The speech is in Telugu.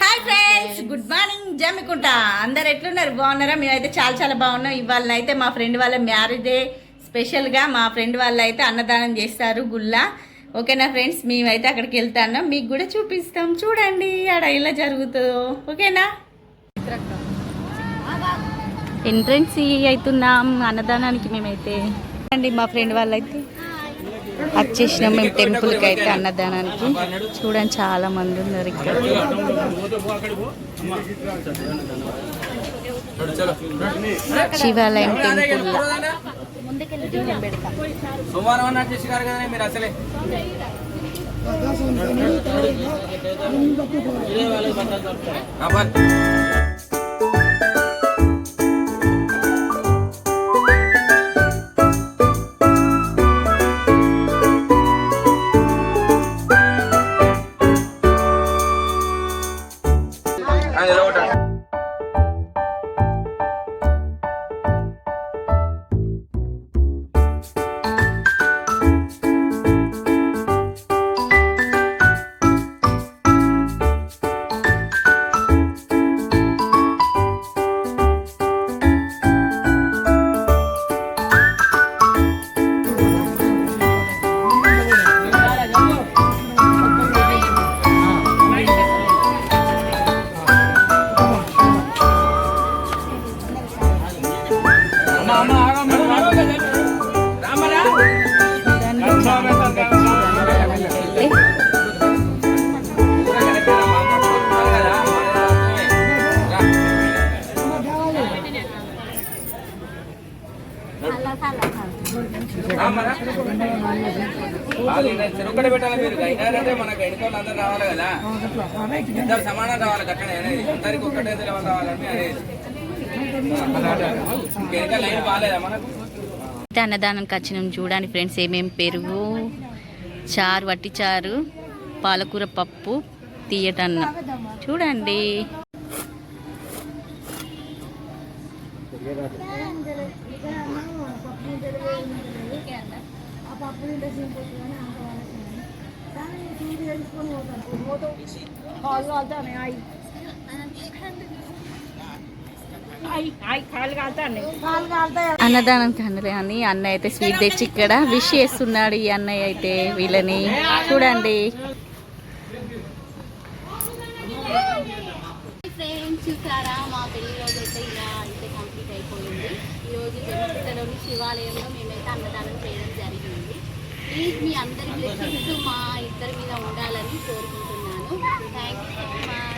Hi friends, good morning. Jammikunta అందరు ఎట్లున్నారు? బాగున్నారా? మేమైతే చాలా బాగున్నాం. ఇవాళ అయితే మా ఫ్రెండ్ వాళ్ళ మ్యారేజ్ డే స్పెషల్గా మా ఫ్రెండ్ వాళ్ళు అయితే అన్నదానం చేస్తారు గుళ్ళ. ఓకేనా ఫ్రెండ్స్, మేమైతే అక్కడికి వెళ్తాను, మీకు కూడా చూపిస్తాం. చూడండి ఆడ ఎలా జరుగుతుందో. ఓకేనా? ఎంట్రన్స్ అవుతున్నాం అన్నదానానికి. మేమైతే అండి మా ఫ్రెండ్ వాళ్ళైతే వచ్చేసినాం మేము టెంపుల్కి అయితే అన్నదానానికి. చూడండి చాలా మంది ఉన్నారు ఇక్కడ. శివాలయం టెంపుల్ చెరుక్కడ పెట్టాలి. మీరు గైనారంటే మనకు ఎన్నికలు అందరూ రావాలి కదా, ఇద్దరు సమానం రావాలి. కట్టనే అనేది అందరికి ఒక్కటే రావాలని అనేది ఎన్నికలు లైన్ బాగాలేదా మనకు. అన్నదానానికి వచ్చినాం. చూడండి ఫ్రెండ్స్, ఏమేమి పెరుగు, చారు, వట్టి చారు, పాలకూర పప్పు, తీయటన్నం. చూడండి అన్నదానానికి అని అన్నయ్య అయితే స్వీట్ తెచ్చి ఇక్కడ విష్ చేస్తున్నాడు. ఈ అన్నయ్య అయితే వీళ్ళని చూడండి. చూసారా, మా పెళ్లి రోజు అయితే ఇలా అయితే కంప్లీట్ అయిపోయింది. ఈరోజు జమ్మికుంటలోని శివాలయంలో మేమైతే అన్నదానం చేయడం జరిగింది. ప్లీజ్ మీ అందరి బ్లెస్సింగ్స్ మా ఇద్దరి మీద ఉండాలని కోరుకుంటున్నాను. Thank you so much.